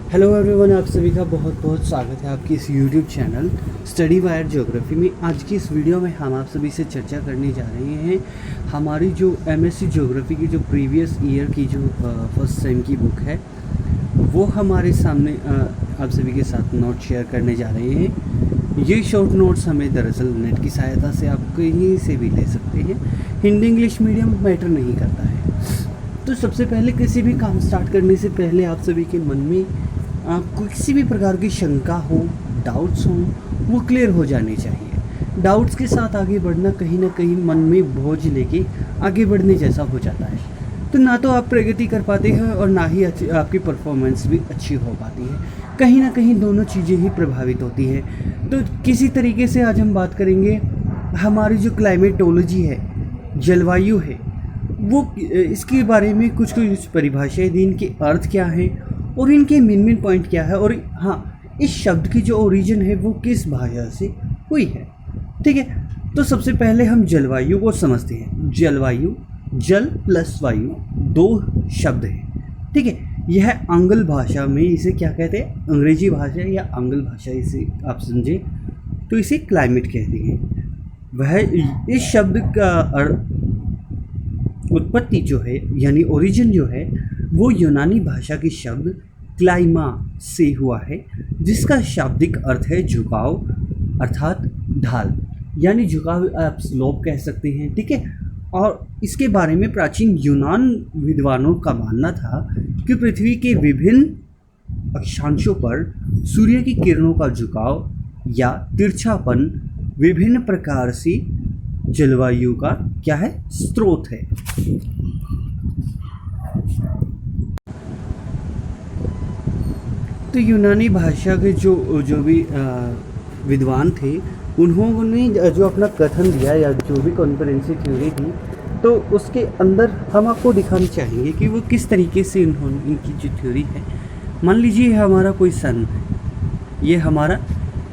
Hello everyone, आप सभी का बहुत बहुत स्वागत है आपकी इस YouTube channel study wire geography में। आज की इस वीडियो में हम आप सभी से चर्चा करने जा रहे हैं हमारी जो एमएससी ज्योग्राफी की जो प्रीवियस ईयर की जो फर्स्ट सेम की बुक है वो हमारे सामने आप सभी के साथ नोट शेयर करने जा रहे हैं। ये शॉर्ट नोट्स हमें दरअसल नेट की सहायता से आप कहीं से भी ले सकते हैं। हिंदी इंग्लिश मीडियम मैटर नहीं करता है। तो सबसे पहले किसी भी काम स्टार्ट करने से पहले आप सभी के मन में किसी भी प्रकार की शंका हो, डाउट्स हो, वो क्लियर हो जाने चाहिए। डाउट्स के साथ आगे बढ़ना कहीं ना कहीं मन में बोझ लेके आगे बढ़ने जैसा हो जाता है। तो ना तो आप प्रगति कर पाते हैं और ना ही आपकी परफॉर्मेंस भी अच्छी हो पाती है। कहीं ना कहीं दोनों चीज़ें ही प्रभावित होती हैं। तो किसी तरीके से आज हम बात करेंगे हमारी जो क्लाइमेटोलॉजी है, जलवायु है, वो इसके बारे में कुछ परिभाषाएं दी, इनके अर्थ क्या है और इनके मेन पॉइंट क्या है, और हाँ, इस शब्द की जो ओरिजिन है वो किस भाषा से हुई है। ठीक है, तो सबसे पहले हम जलवायु को समझते हैं। जलवायु, जल प्लस वायु, दो शब्द हैं। ठीक है, यह आंग्ल भाषा में इसे क्या कहते हैं, अंग्रेजी भाषा या आंग्ल भाषा इसे आप समझे तो इसे क्लाइमेट कहते हैं। वह इस शब्द का उत्पत्ति जो है यानी ओरिजिन जो है वो यूनानी भाषा के शब्द क्लाइमा से हुआ है, जिसका शाब्दिक अर्थ है झुकाव अर्थात ढाल, यानी झुकाव आप स्लोप कह सकते हैं। ठीक है, और इसके बारे में प्राचीन यूनान विद्वानों का मानना था कि पृथ्वी के विभिन्न अक्षांशों पर सूर्य की किरणों का झुकाव या तिरछापन विभिन्न प्रकार से जलवायु का क्या है, स्रोत है। तो यूनानी भाषा के जो भी विद्वान थे, उन्होंने जो अपना कथन दिया या जो भी कॉन्फ्रेंसी थ्योरी थी, तो उसके अंदर हम आपको दिखाना चाहेंगे कि वो किस तरीके से इन्होंने इनकी जो थ्योरी है। मान लीजिए हमारा कोई सन है, ये हमारा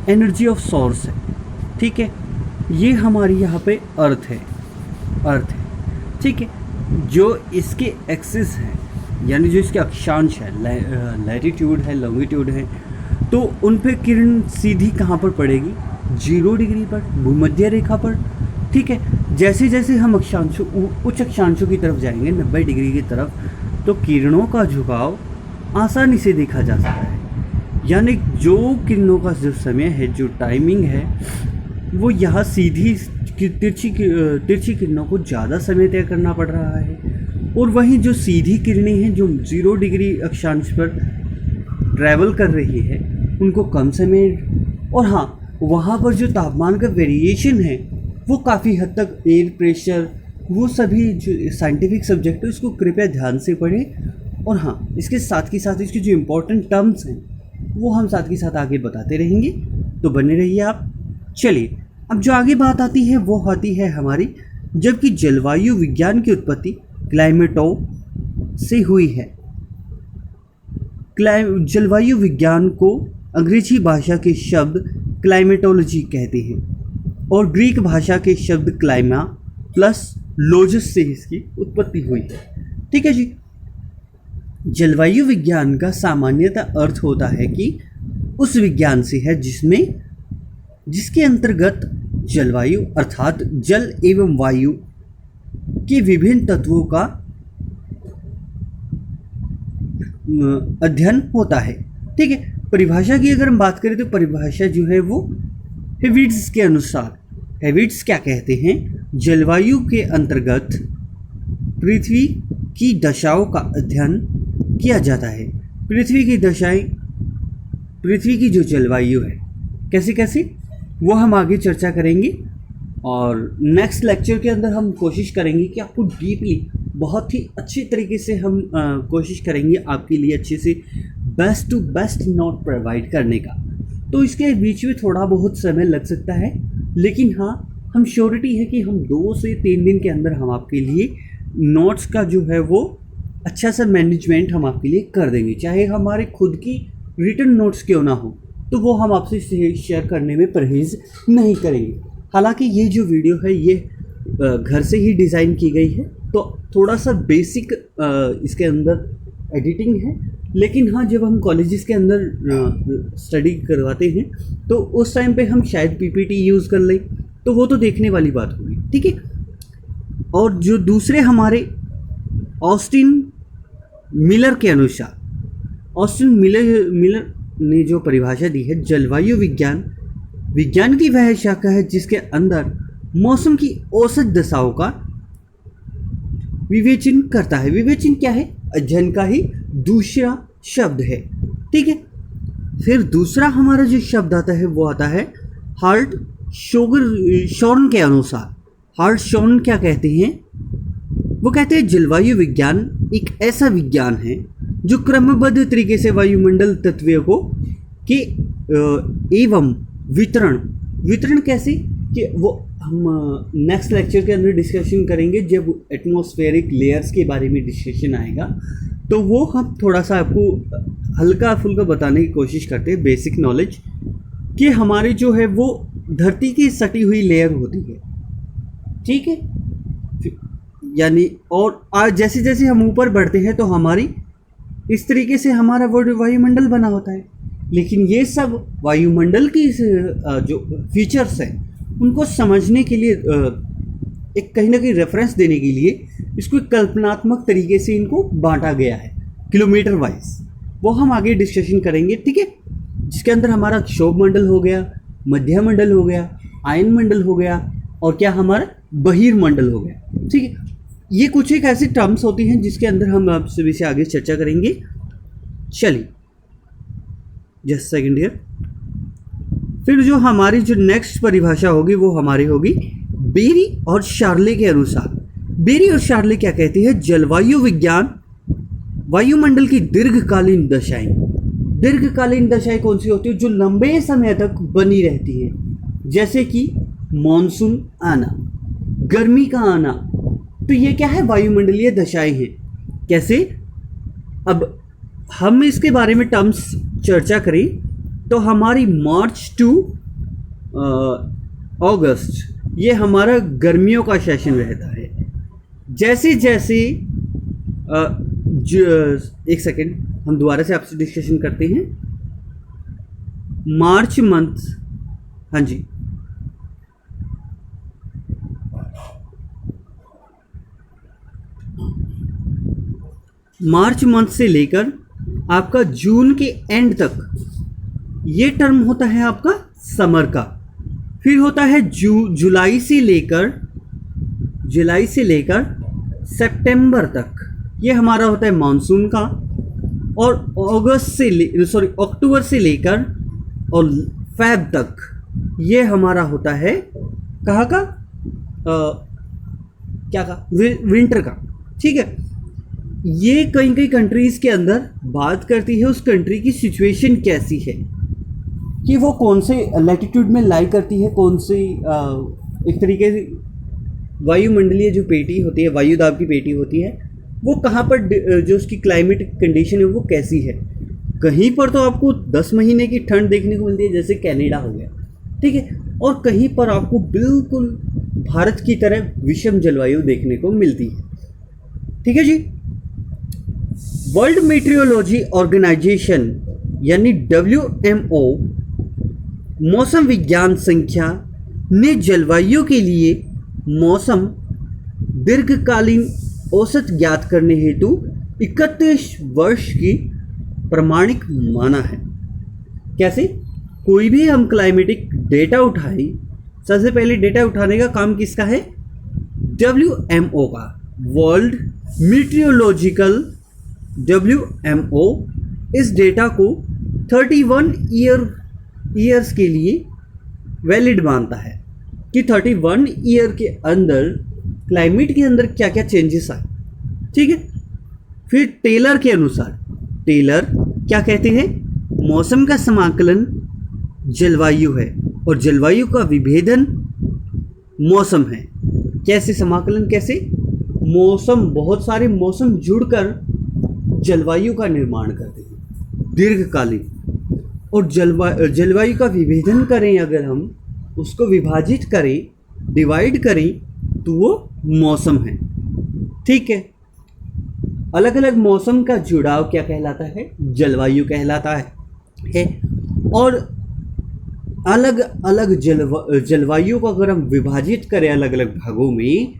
एनर्जी ऑफ सोर्स है। ठीक है, ये हमारी यहाँ पे अर्थ है। ठीक है, जो इसके एक्सिस है यानी जो इसके अक्षांश है, लैटिट्यूड है, लॉन्गिट्यूड है, तो उन पे किरण सीधी कहाँ पर पड़ेगी, 0 डिग्री पर, भूमध्य रेखा पर। ठीक है, जैसे जैसे हम उच्च अक्षांशों की तरफ जाएंगे 90 डिग्री की तरफ, तो किरणों का झुकाव आसानी से देखा जा सकता है। यानी जो किरणों का जो समय है, जो टाइमिंग है, वो यहाँ सीधी तिरछी किरणों को ज़्यादा समय तय करना पड़ रहा है, और वहीं जो सीधी किरणें हैं जो 0 डिग्री अक्षांश पर ट्रैवल कर रही है उनको कम समय। और हाँ, वहाँ पर जो तापमान का वेरिएशन है वो काफ़ी हद तक, एयर प्रेशर, वो सभी जो साइंटिफिक सब्जेक्ट है उसको कृपया ध्यान से पढ़ें। और हाँ, इसके साथ ही साथ इसकी जो इम्पोर्टेंट टर्म्स हैं वो हम साथ ही साथ आगे बताते रहेंगे, तो बने रहिए आप। चलिए, अब जो आगे बात आती है वो आती है हमारी, जबकि जलवायु विज्ञान की उत्पत्ति क्लाइमेटो से हुई है। जलवायु विज्ञान को अंग्रेजी भाषा के शब्द क्लाइमेटोलॉजी कहते हैं और ग्रीक भाषा के शब्द क्लाइमा प्लस लोजस से इसकी उत्पत्ति हुई है। ठीक है जी, जलवायु विज्ञान का सामान्यतः अर्थ होता है कि उस विज्ञान से है जिसके अंतर्गत जलवायु अर्थात जल एवं वायु के विभिन्न तत्वों का अध्ययन होता है। ठीक है, परिभाषा की अगर हम बात करें तो परिभाषा जो है वो हेविट्स के अनुसार, हेविट्स क्या कहते हैं, जलवायु के अंतर्गत पृथ्वी की दशाओं का अध्ययन किया जाता है। पृथ्वी की दशाएं, पृथ्वी की जो जलवायु है कैसे कैसे, वो हम आगे चर्चा करेंगे। और नेक्स्ट लेक्चर के अंदर हम कोशिश करेंगे कि आपको डीपली, बहुत ही अच्छे तरीके से हम कोशिश करेंगे आपके लिए अच्छे से best to best note provide करने का। तो इसके बीच में थोड़ा बहुत समय लग सकता है, लेकिन हाँ, हम श्योरिटी है कि हम 2 से 3 दिन के अंदर हम आपके लिए नोट्स का जो है वो अच्छा सा मैनेजमेंट हम आपके लिए कर देंगे। चाहे हमारे खुद की रिटन नोट्स क्यों ना हो, तो वो हम आपसे शेयर करने में परहेज़ नहीं करेंगे। हालांकि ये जो वीडियो है ये घर से ही डिज़ाइन की गई है, तो थोड़ा सा बेसिक इसके अंदर एडिटिंग है, लेकिन हाँ, जब हम कॉलेजेस के अंदर स्टडी करवाते हैं तो उस टाइम पे हम शायद पीपीटी यूज़ कर लें, तो वो तो देखने वाली बात होगी, ठीक है। और जो दूसरे हमारे ऑस्टिन मिलर के अनुसार, ऑस्टिन मिलर ने जो परिभाषा दी है, जलवायु विज्ञान विज्ञान की वह शाखा है जिसके अंदर मौसम की औसत दशाओं का विवेचन करता है। विवेचन क्या है? अध्ययन का ही दूसरा शब्द है, ठीक है। फिर दूसरा हमारा जो शब्द आता है वो आता है हार्ट शॉर्न के अनुसार। हार्ट शॉर्न क्या कहते हैं? वो कहते हैं जलवायु विज्ञान एक ऐसा विज्ञान है जो क्रमबद्ध तरीके से वायुमंडल तत्वों को के एवं वितरण कैसे कि वो हम नेक्स्ट लेक्चर के अंदर डिस्कशन करेंगे जब एटमॉस्फेरिक लेयर्स के बारे में डिस्कशन आएगा, तो वो हम थोड़ा सा आपको हल्का फुल्का बताने की कोशिश करते हैं, बेसिक नॉलेज कि हमारी जो है वो धरती की सटी हुई लेयर होती है, ठीक है। यानी और आज जैसे जैसे हम ऊपर बढ़ते हैं तो हमारी इस तरीके से हमारा वो वायुमंडल बना होता है। लेकिन ये सब वायुमंडल की जो फीचर्स हैं उनको समझने के लिए एक कहीं ना कहीं रेफरेंस देने के लिए इसको एक कल्पनात्मक तरीके से इनको बांटा गया है किलोमीटर वाइज। वो हम आगे डिस्कशन करेंगे, ठीक है। जिसके अंदर हमारा क्षोभ मंडल हो गया, मध्य मंडल हो गया, आयन मंडल हो गया और क्या हमारा बहिर्मंडल हो गया, ठीक है। ये कुछ एक ऐसी टर्म्स होती हैं जिसके अंदर हम आपसे विषय आगे चर्चा करेंगे। चलिए जस्ट सेकंड हियर। फिर जो हमारी जो नेक्स्ट परिभाषा होगी वो हमारी होगी बेरी और शार्ले के अनुसार। बेरी और शार्ले क्या कहते हैं? जलवायु विज्ञान वायुमंडल की दीर्घकालीन दशाएं। दीर्घकालीन दशाएं कौन सी होती है? जो लंबे समय तक बनी रहती है, जैसे कि मॉनसून आना, गर्मी का आना। तो ये क्या है? वायुमंडलीय दशाएं हैं। कैसे? अब हम इसके बारे में टर्म्स चर्चा करें तो हमारी मार्च टू अगस्त ये हमारा गर्मियों का सेशन रहता है। जैसे जैसे एक सेकेंड, हम दोबारा से आपसे डिस्कशन करते हैं। मार्च मंथ, हाँ जी, मार्च मंथ से लेकर आपका जून के एंड तक ये टर्म होता है आपका समर का। फिर होता है जुलाई से लेकर सितंबर तक ये हमारा होता है मानसून का। और अक्टूबर से लेकर और फैब तक ये हमारा होता है कहाँ का? क्या का? विंटर का, ठीक है। ये कई कई कंट्रीज़ के अंदर बात करती है उस कंट्री की सिचुएशन कैसी है, कि वो कौन से लैटिट्यूड में लाई करती है, कौन सी एक तरीके से वायुमंडलीय जो पेटी होती है, वायु दाब की पेटी होती है, वो कहाँ पर जो उसकी क्लाइमेट कंडीशन है वो कैसी है। कहीं पर तो आपको 10 महीने की ठंड देखने को मिलती है, जैसे कनाडा हो गया, ठीक है। और कहीं पर आपको बिल्कुल भारत की तरह विषम जलवायु देखने को मिलती है, ठीक है जी। वर्ल्ड मेट्रियोलॉजी ऑर्गेनाइजेशन यानी WMO मौसम विज्ञान संख्या ने जलवायु के लिए मौसम दीर्घकालीन औसत ज्ञात करने हेतु 31 वर्ष की प्रमाणिक माना है। कैसे? कोई भी हम क्लाइमेटिक डेटा उठाएं, सबसे पहले डेटा उठाने का काम किसका है? WMO का, वर्ल्ड मीटियोलॉजिकल। WMO इस डेटा को 31 ईयर्स के लिए वैलिड मानता है कि 31 ईयर के अंदर क्लाइमेट के अंदर क्या क्या चेंजेस आए, ठीक है। फिर टेलर के अनुसार, टेलर क्या कहते हैं? मौसम का समाकलन जलवायु है और जलवायु का विभेदन मौसम है। कैसे समाकलन? कैसे? मौसम, बहुत सारे मौसम जुड़कर जलवायु का निर्माण करते हैं दीर्घकालीन। और जलवायु का विभेदन करें, अगर हम उसको विभाजित करें, डिवाइड करें, तो वो मौसम है, ठीक है। अलग अलग मौसम का जुड़ाव क्या कहलाता है? जलवायु कहलाता है। और अलग अलग जलवायु को अगर हम विभाजित करें अलग अलग भागों में,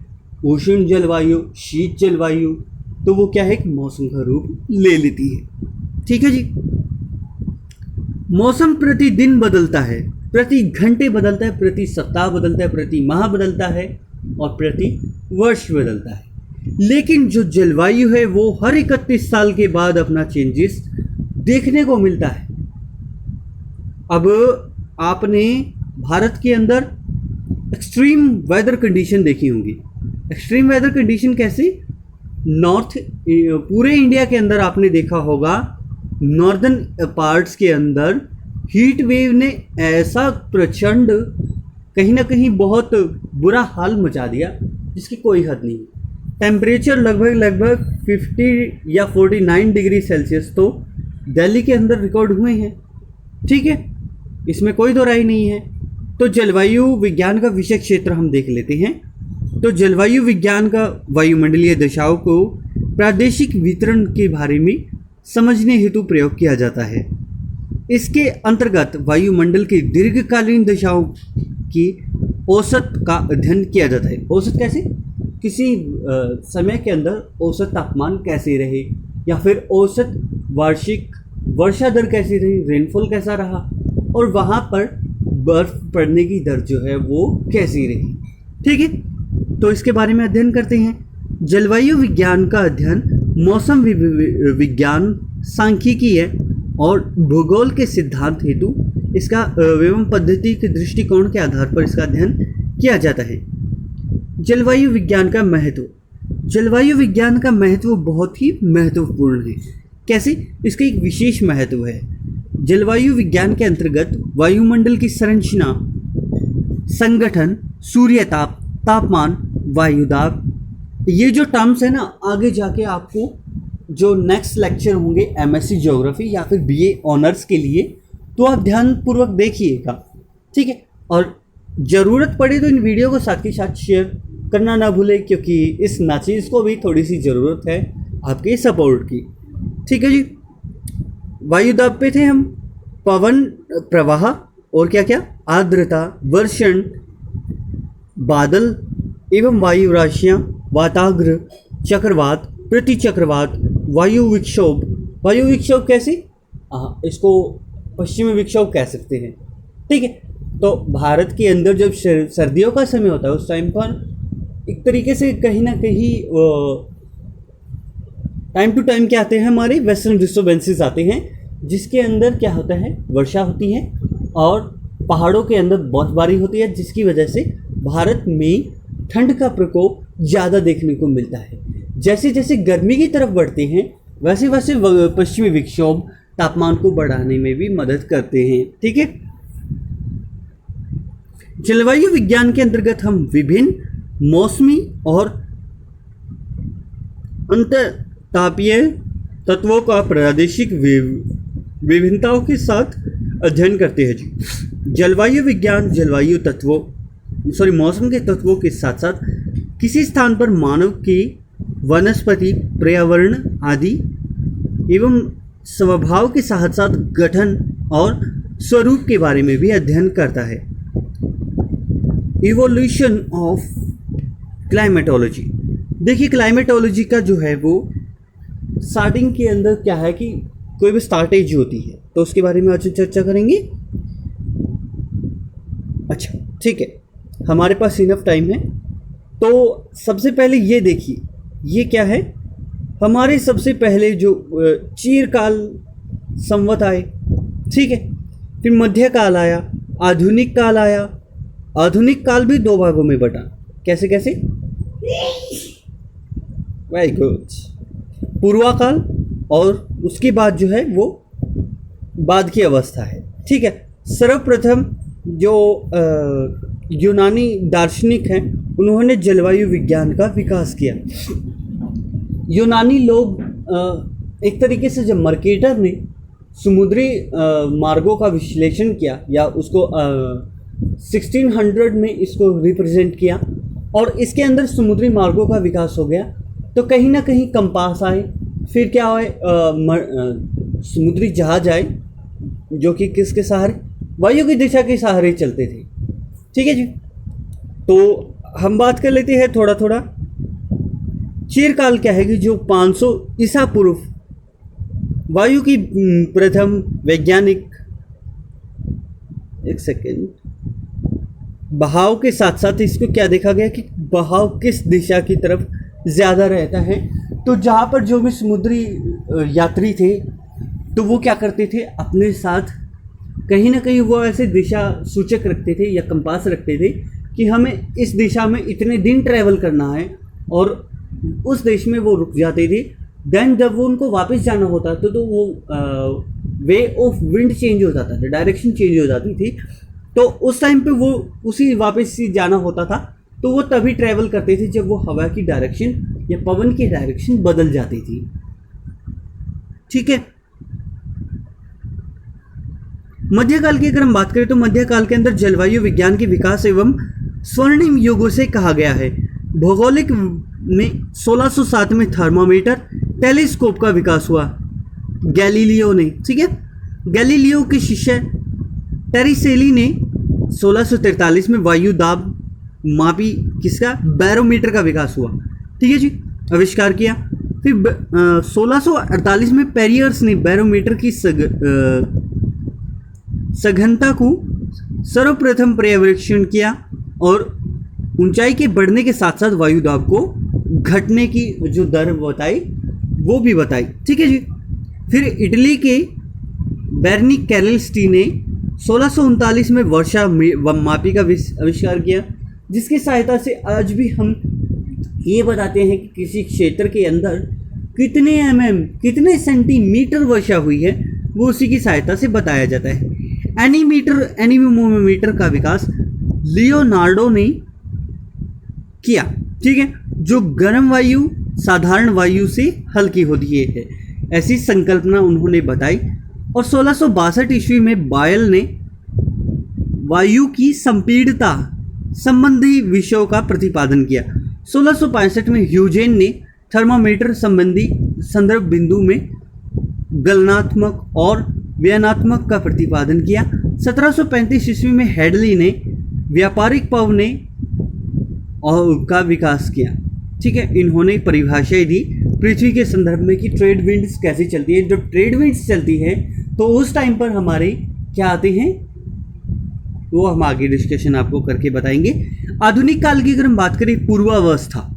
उष्ण जलवायु, शीत जलवायु, तो वो क्या है? एक मौसम का रूप ले लेती है। ठीक है जी। मौसम प्रतिदिन बदलता है, प्रति घंटे बदलता है, प्रति सप्ताह बदलता है, प्रति माह बदलता है और प्रति वर्ष बदलता है। लेकिन जो जलवायु है वो हर 31 साल के बाद अपना चेंजेस देखने को मिलता है। अब आपने भारत के अंदर एक्सट्रीम वेदर कंडीशन देखी होंगी। एक्सट्रीम वेदर कंडीशन कैसी? पूरे इंडिया के अंदर आपने देखा होगा, नॉर्दर्न पार्ट्स के अंदर हीट वेव ने ऐसा प्रचंड, कहीं ना कहीं बहुत बुरा हाल मचा दिया जिसकी कोई हद नहीं। टेम्परेचर लगभग 50 या 49 डिग्री सेल्सियस तो दिल्ली के अंदर रिकॉर्ड हुए हैं। ठीक है, इसमें कोई दो राय नहीं है। तो जलवायु विज्ञान का विषय क्षेत्र हम देख लेते हैं। तो जलवायु विज्ञान का वायुमंडलीय दशाओं को प्रादेशिक वितरण के बारे में समझने हेतु प्रयोग किया जाता है। इसके अंतर्गत वायुमंडल की दीर्घकालीन दशाओं की औसत का अध्ययन किया जाता है। औसत कैसे? किसी समय के अंदर औसत तापमान कैसे रहे, या फिर औसत वार्षिक वर्षा दर कैसी रही, रेनफॉल कैसा रहा, और वहाँ पर बर्फ पड़ने की दर जो है वो कैसी रही। ठीक है, तो इसके बारे में अध्ययन करते हैं। जलवायु विज्ञान का अध्ययन मौसम विज्ञान, सांख्यिकी है और भूगोल के सिद्धांत हेतु इसका एवं पद्धति के दृष्टिकोण के आधार पर इसका अध्ययन किया जाता है। जलवायु विज्ञान का महत्व। जलवायु विज्ञान का महत्व बहुत ही महत्वपूर्ण है। कैसे? इसका एक विशेष महत्व है। जलवायु विज्ञान के अंतर्गत वायुमंडल की संरचना, संगठन, सूर्य ताप, तापमान, वायुदाब, ये जो टर्म्स है ना, आगे जाके आपको जो नेक्स्ट लेक्चर होंगे एमएससी ज्योग्राफी या फिर बीए ऑनर्स के लिए, तो आप ध्यानपूर्वक देखिएगा। ठीक है, और ज़रूरत पड़े तो इन वीडियो को साथ के साथ शेयर करना ना भूलें, क्योंकि इस नाचीज़ को भी थोड़ी सी ज़रूरत है आपके सपोर्ट की। ठीक है जी। वायुदाब पे थे हम। पवन प्रवाह और क्या क्या? आर्द्रता, वर्षण, बादल एवं वायु राशियाँ, वाताग्र, चक्रवात, प्रतिचक्रवात, वायु विक्षोभ। वायु विक्षोभ कैसे? इसको पश्चिमी विक्षोभ कह सकते हैं। ठीक है, तो भारत के अंदर जब सर्दियों का समय होता है उस टाइम पर एक तरीके से कहीं ना कहीं टाइम टू टाइम क्या आते हैं, हमारे वेस्टर्न डिस्टर्बेंसेस आते हैं, जिसके अंदर क्या होता है, वर्षा होती है और पहाड़ों के अंदर बर्फबारी होती है, जिसकी वजह से भारत में ठंड का प्रकोप ज़्यादा देखने को मिलता है। जैसे जैसे गर्मी की तरफ बढ़ते हैं वैसे वैसे पश्चिमी विक्षोभ तापमान को बढ़ाने में भी मदद करते हैं। ठीक है, जलवायु विज्ञान के अंतर्गत हम विभिन्न मौसमी और अंतरतापीय तत्वों का प्रादेशिक विभिन्नताओं के साथ अध्ययन करते हैं जी। जलवायु विज्ञान मौसम के तत्वों के साथ साथ किसी स्थान पर मानव की वनस्पति, पर्यावरण आदि एवं स्वभाव के साथ साथ गठन और स्वरूप के बारे में भी अध्ययन करता है। Evolution of climatology. देखिए, क्लाइमेटोलॉजी का जो है वो स्टार्टिंग के अंदर क्या है कि कोई भी स्टार्टेज होती है, तो उसके बारे में आज चर्चा करेंगे। अच्छा, ठीक है, हमारे पास इनफ टाइम है। तो सबसे पहले ये देखिए, ये क्या है, हमारे सबसे पहले जो चीरकाल संवत आए। ठीक है, फिर मध्यकाल आया, आधुनिक काल आया। आधुनिक काल भी दो भागों में बटा। कैसे कैसे? Very good. पूर्वाकाल और उसके बाद जो है वो बाद की अवस्था है। ठीक है, सर्वप्रथम जो यूनानी दार्शनिक हैं उन्होंने जलवायु विज्ञान का विकास किया। यूनानी लोग एक तरीके से जब मर्केटर ने समुद्री मार्गों का विश्लेषण किया या उसको 1600 में इसको रिप्रेजेंट किया और इसके अंदर समुद्री मार्गों का विकास हो गया, तो कहीं ना कहीं कंपास आए, फिर क्या है, समुद्री जहाज आए जो कि किसके सहारे, वायु की दिशा के सहारे चलते थे। ठीक है जी। तो हम बात कर लेते हैं थोड़ा थोड़ा। चिरकाल क्या है कि जो 500 ईसा पूर्व वायु की प्रथम वैज्ञानिक, एक सेकेंड, बहाव के साथ साथ इसको क्या देखा गया कि बहाव किस दिशा की तरफ ज़्यादा रहता है। तो जहाँ पर जो भी समुद्री यात्री थे तो वो क्या करते थे, अपने साथ कहीं ना कहीं वो ऐसे दिशा सूचक रखते थे या कंपास रखते थे कि हमें इस दिशा में इतने दिन ट्रैवल करना है, और उस देश में वो रुक जाते थे। देन जब वो उनको वापस जाना होता था तो वो वे ऑफ विंड चेंज हो जाता था, डायरेक्शन चेंज हो जाती थी। तो उस टाइम पे वो उसी वापस ही जाना होता था, तो वो तभी ट्रैवल करते थे जब वो हवा की डायरेक्शन या पवन की डायरेक्शन बदल जाती थी। ठीक है। मध्यकाल की अगर हम बात करें तो मध्यकाल के अंदर जलवायु विज्ञान के विकास एवं स्वर्णिम युगों से कहा गया है। भौगोलिक में 1607 में थर्मामीटर टेलीस्कोप का विकास हुआ गैलीलियो ने। ठीक है। गैलीलियो के शिष्य टेरिसेली ने 1643 में वायु दाब मापी किसका, बैरोमीटर का विकास हुआ। ठीक है जी, आविष्कार किया। फिर 1648 में पेरियर्स ने बैरोमीटर की सघनता को सर्वप्रथम पर्यवेक्षण किया और ऊंचाई के बढ़ने के साथ साथ वायु दाब को घटने की जो दर बताई वो भी बताई। ठीक है जी। फिर इटली के बेर्नी कैरेल्स्टी ने 1639 में वर्षा मापी का आविष्कार किया, जिसकी सहायता से आज भी हम ये बताते हैं कि किसी क्षेत्र के अंदर कितने कितने सेंटीमीटर वर्षा हुई है, वो उसी की सहायता से बताया जाता है। एनीमोमीटर का विकास लियोनार्डो ने किया। ठीक है। जो गर्म वायु साधारण वायु से हल्की होती है, ऐसी संकल्पना उन्होंने बताई। और 1662 ईस्वी में बायल ने वायु की संपीड़ता संबंधी विषयों का प्रतिपादन किया। 1665 में ह्यूजेन ने थर्मामीटर संबंधी संदर्भ बिंदु में गलनात्मक और व्यनात्मक का प्रतिपादन किया। 1735 ईस्वी में हेडली ने व्यापारिक पवने का विकास किया। ठीक है। इन्होंने परिभाषाएं दी पृथ्वी के संदर्भ में कि ट्रेड विंड्स कैसे चलती है। जब ट्रेड विंड्स चलती है तो उस टाइम पर हमारे क्या आते हैं, वो हम आगे डिस्कशन आपको करके बताएंगे। आधुनिक काल की अगर हम बात करें, पूर्वावस्था,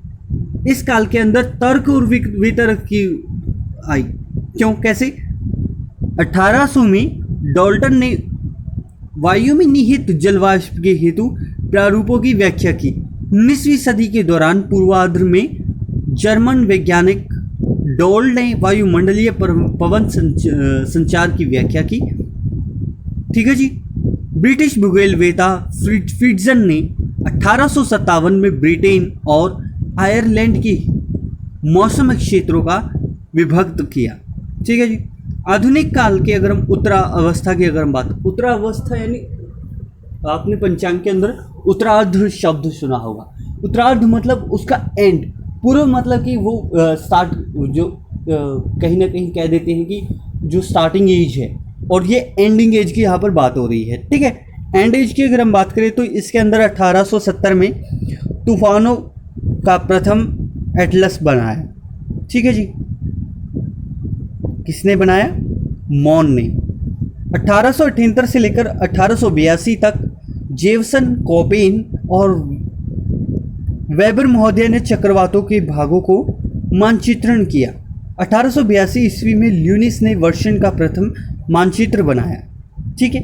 इस काल के अंदर तर्क और वितर्क की आई। क्यों, कैसे? 1800 में डाल्टन ने वायु में निहित जलवाष्प के हेतु प्रारूपों की व्याख्या की। 19वीं सदी के दौरान पूर्वार्ध में जर्मन वैज्ञानिक डोल ने वायुमंडलीय पवन संचार की व्याख्या की। ठीक है जी। ब्रिटिश भूगोलवेता फ्रिट्जन ने 1857 में ब्रिटेन और आयरलैंड की मौसम क्षेत्रों का विभक्त किया। ठीक है जी। आधुनिक काल के अगर हम उत्तरावस्था की अगर हम बात, उत्तरावस्था यानी आपने पंचांग के अंदर उत्तरार्ध शब्द सुना होगा। उत्तरार्ध मतलब उसका एंड, पूर्व मतलब कि वो स्टार्ट, जो कहीं ना कहीं कह देते हैं कि जो स्टार्टिंग एज है, और ये एंडिंग एज की यहाँ पर बात हो रही है। ठीक है। एंड एज की अगर हम बात करें तो इसके अंदर 1870 में तूफानों का प्रथम एटलस बनाया। ठीक है जी। किसने बनाया? मॉन ने। 1878 से लेकर 1882 तक जेवसन, कोपेन और वेबर महोदय ने चक्रवातों के भागों को मानचित्रण किया। 1882 ईस्वी में ल्यूनिस ने वर्षन का प्रथम मानचित्र बनाया। ठीक है।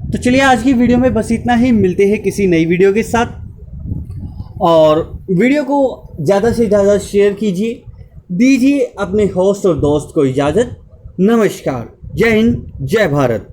तो चलिए आज की वीडियो में बस इतना ही, मिलते हैं किसी नई वीडियो के साथ। और वीडियो को ज़्यादा से ज़्यादा शेयर कीजिए, दीजिए अपने होस्ट और दोस्त को इजाज़त। नमस्कार, जय हिंद, जय भारत।